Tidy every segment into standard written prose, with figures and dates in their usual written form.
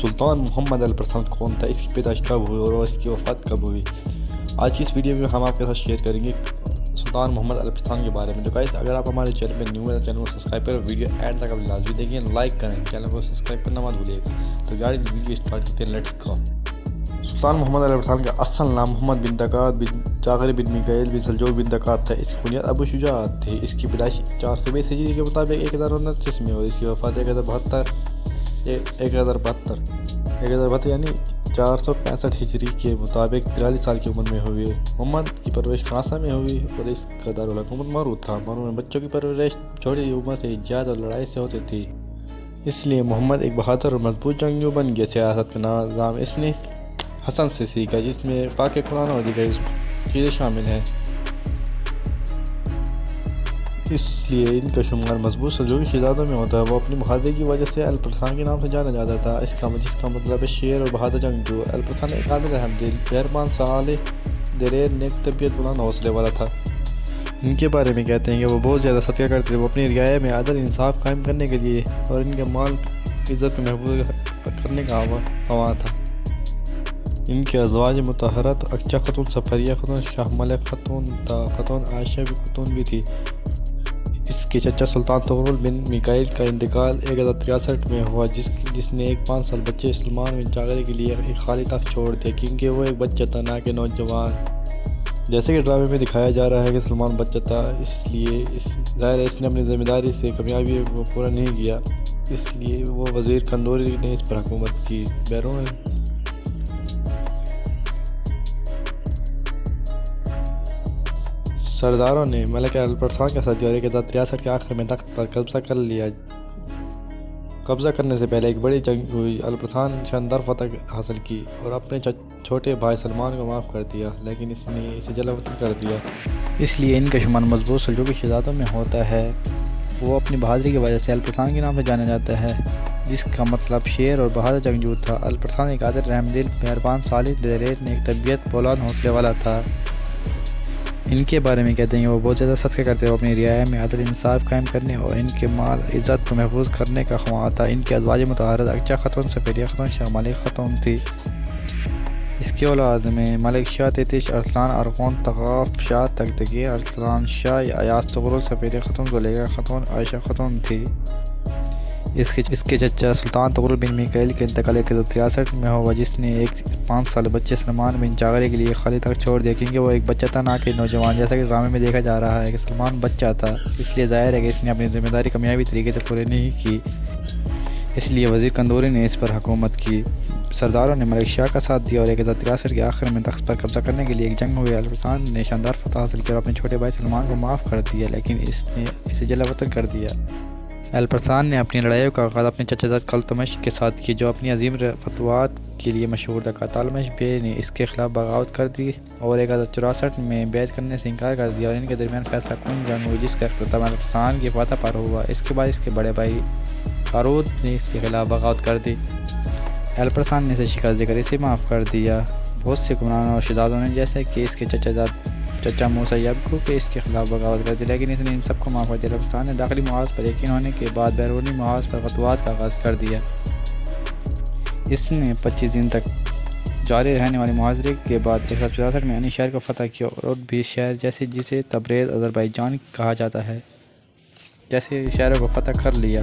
سلطان محمد الپرسان کون تھا، اس کی پیدائش کب ہوئی اور اس کی وفات کب ہوئی۔ آج کی اس ویڈیو میں ہم آپ کے ساتھ شیئر کریں گے سلطان محمد الپرسان کے بارے میں۔ تو گائز اگر آپ ہمارے چینل پہ نیو ہیں تو چینل کو سبسکرائب کریں، ویڈیو اینڈ تک آپ لازمی دیکھیں، لائک کریں، چینل کو سبسکرائب کرنا مت بھولیے گا۔ تو گائز ویڈیو اسٹارٹ کرتے ہیں، لیٹس گو۔ سلطان محمد الپرسان کا اصل نام محمد بن دکات بن جعفر بن میکائیل بن سلجوق بن دکات تھا۔ اس کی بنیاد ابو شجاعت تھی۔ اس کی پیدائش 420 ہجری کے مطابق 1029 میں اور اس کی وفات 1072 یعنی 465 ہجری کے مطابق 43 سال کی عمر میں ہوئی۔ محمد کی پرورش خاصہ میں ہوئی اور اس کا دارالحکومت مرو تھا۔ مرو میں بچوں کی پرورش چھوٹی عمر سے جہاد اور لڑائی سے ہوتی تھی، اس لیے محمد ایک بہادر اور مضبوط جنگجو بن گیا۔ سیاست کا نظام اس نے حسن سے سیکھا، جس میں پاک قرآن اور دیگر چیزیں شامل ہیں، اس لیے ان کا شمار مضبوط سلجوقی شہزادوں میں ہوتا ہے۔ وہ اپنی بہادری کی وجہ سے الپرسان کے نام سے جانا جاتا تھا، جس کا مطلب ہے شیر اور بہادر جنگجو۔ الپرسان ایک عادل، رحم دل، مہربان، صالح، دلیر، نیک طبیعت، بلند حوصلے والا تھا۔ ان کے بارے میں کہتے ہیں کہ وہ بہت زیادہ صدقہ کرتے تھے۔ وہ اپنی رعایا میں عدل انصاف قائم کرنے کے لیے اور ان کے مال عزت میں محفوظ کرنے کا خواہاں تھا۔ ان کے ازواج مطہرات اقچہ خاتون، صفریہ خاتون، شاہ ملک خاتون عائشہ خاتون بھی تھی۔ اس کے چچا سلطان تغرل بن میکائیل کا انتقال 1063 میں ہوا، جس نے ایک 5 سال بچے سلمان بن جعفر کے لیے ایک خالی تخت چھوڑ دیا، کیونکہ وہ ایک بچہ تھا نہ کہ نوجوان۔ جیسے کہ ڈرامے میں دکھایا جا رہا ہے کہ سلمان بچہ تھا، اس لیے ظاہر ہے اس نے اپنی ذمہ داری سے کامیابی کو پورا نہیں کیا، اس لیے وہ وزیر کندوری نے اس پر حکومت کی۔ بیرون سرداروں نے ملک الپرسان کے ساتھ 1063 کے آخر میں تخت پر قبضہ کر لیا۔ قبضہ کرنے سے پہلے ایک بڑی جنگ ہوئی۔ الپرسان شاندار فتح حاصل کی اور اپنے چھوٹے بھائی سلمان کو معاف کر دیا، لیکن اس نے اسے جلا وطن کر دیا، اس لیے ان کا شمار مضبوط سلجوقی شہزادوں میں ہوتا ہے۔ وہ اپنی بہادری کی وجہ سے الپرسان کے نام سے جانا جاتا ہے، جس کا مطلب شیر اور بہادر جنگجو تھا۔ الپرسان ایک عادل، رحم دل، مہربان، صالح، دلیر، نیک طبیعت، بلند حوصلے والا تھا۔ ان کے بارے میں کہتے ہیں کہ وہ بہت زیادہ صدقہ کرتے، وہ اپنی رعایا میں عدل انصاف قائم کرنے اور ان کے مال عزت کو محفوظ کرنے کا خواہاں تھا۔ ان کے ازواج مطہرات اقچہ خاتون، صفریہ خاتون، شاہ ملک خاتون تھی۔ اس کے اولاد میں ملک شاہ تیتش، ارسلان ارغون، طغاف شاہ، تگتگین، ارسلان شاہ، ایاز تغرل، صفریہ خاتون، زلیخا خاتون، عائشہ خاتون تھی۔ اس کے چچا سلطان تغرل بن میکائیل کا انتقال 1063 میں ہوا، جس نے ایک 5 سال بچے سلمان بن جعفر کے لیے خالی تخت چھوڑ دیا، کیونکہ وہ ایک بچہ تھا نہ کہ نوجوان۔ جیسا کہ ڈرامے میں دیکھا جا رہا ہے کہ سلمان بچہ تھا، اس لیے ظاہر ہے کہ اس نے اپنی ذمہ داری کامیابی طریقے سے پوری نہیں کی، اس لیے وزیر کندوری نے اس پر حکومت کی۔ سرداروں نے ملک شاہ کا ساتھ دیا اور 1063 کے آخر میں تخت پر قبضہ کرنے کے لیے ایک جنگ ہوئی۔ الپرسان نے شاندار فتح حاصل کیا اور اپنے چھوٹے بھائی سلمان کو معاف کر دیا، لیکن اس نے اسے جلا وطن کر دیا۔ الپرسان نے اپنی لڑائیوں کا آغاز اپنے چچا زاد قلتمش کے ساتھ کی، جو اپنی عظیم فتوحات کے لیے مشہور تھا۔ قلتمش بے نے اس کے خلاف بغاوت کر دی اور 1064 میں بیعت کرنے سے انکار کر دیا اور ان کے درمیان فیصلہ کن جنگ ہوئی، جس کا اختتام الپرسان کی فتح پر ہوا۔ اس کے بعد اس کے بڑے بھائی قارود نے اس کے خلاف بغاوت کر دی۔ الپرسان نے اسے شکست دے کر اسے معاف کر دیا۔ بہت سے حکمرانوں اور شہزادوں نے، جیسے کہ اس کے چچا موسیٰ یعقوب کے اس کے خلاف بغاوت کر دی، لیکن اس نے ان سب کو معاف کر دیا۔ الپرسان نے داخلی محاذ پر یقین ہونے کے بعد بیرونی محاذ پر فتوحات کا آغاز کر دیا۔ اس نے 25 دن تک جاری رہنے والے محاصرے کے بعد 1064 میں انی شہر کو فتح کیا اور بھی شہر جسے تبریز آذربائیجان کہا جاتا ہے جیسے شہروں کو فتح کر لیا۔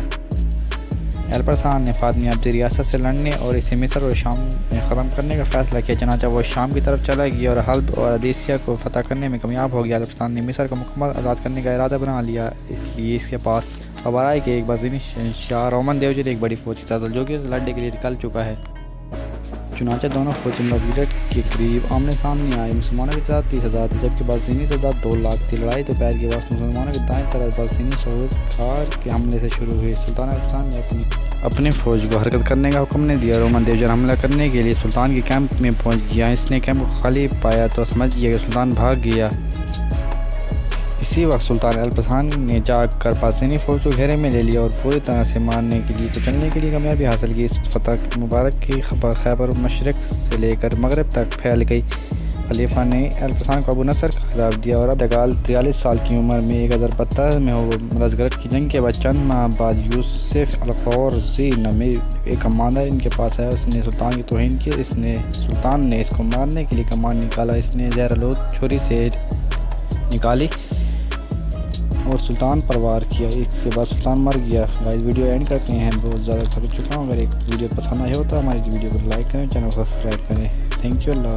الپرسان نے فاطمی عبدی ریاست سے لڑنے اور اسے مصر اور شام میں ختم کرنے کا فیصلہ کیا، چنانچہ وہ شام کی طرف چلا گیا اور حلب اور عدیسیہ کو فتح کرنے میں کامیاب ہو گیا۔ الپرسان نے مصر کو مکمل آزاد کرنے کا ارادہ بنا لیا، اس لیے اس کے پاس خبر آئی کہ ایک بازنی شاہ رومن دیوجر ایک بڑی فوج کے ساتھ سلجوقیوں سے لڑنے کے لیے نکل چکا ہے۔ چنانچہ دونوں فوجیں مزگرٹ کے قریب آمنے سامنے آئے۔ مسلمانوں کی تعداد 30,000 تھی، جبکہ بازنی تعداد 2 لاکھ تھی۔ لڑائی دوپہر کے وقت مسلمانوں کی دائیں طرف بازنی سوزکار کے حملے سے شروع ہوئی۔ سلطان الپرسان نے اپنی فوج کو حرکت کرنے کا حکم نہیں دیا۔ رومن دیوجر حملہ کرنے کے لیے سلطان کے کیمپ میں پہنچ گیا۔ اس نے کیمپ کو خالی پایا تو سمجھ گیا کہ سلطان بھاگ گیا۔ اسی وقت سلطان الپرسان نے جاگ کر بازنی فوج کو گھیرے میں لے لیا اور پوری طرح سے مارنے کے لیے کچلنے کے لیے کامیابی حاصل کی۔ اس فتح مبارک کی خبر خیبر مشرق سے لے کر مغرب تک پھیل گئی۔ خلیفہ نے الپرسان کو ابو نصر کا خطاب دیا اور اب 43 سال کی عمر میں 1052 میں وہ مزگرت کی جنگ کے بعد چند ماہ بعد یوسف الخورزی نامی ایک کمانڈر ان کے پاس آیا۔ اس نے سلطان کی توہین کی، سلطان نے اس کو مارنے کے لیے کمان نکالا۔ اس نے زہر آلود چھری سے نکالی اور سلطان پر وار کیا، اس کے بعد سلطان مر گیا۔ گائز ویڈیو اینڈ کرتے ہیں، بہت زیادہ تھک چکا ہوں۔ اگر ایک ویڈیو پسند آئے ہو تو ہماری ویڈیو کو لائک کریں، چینل کو سبسکرائب کریں۔ Thank you, Allah.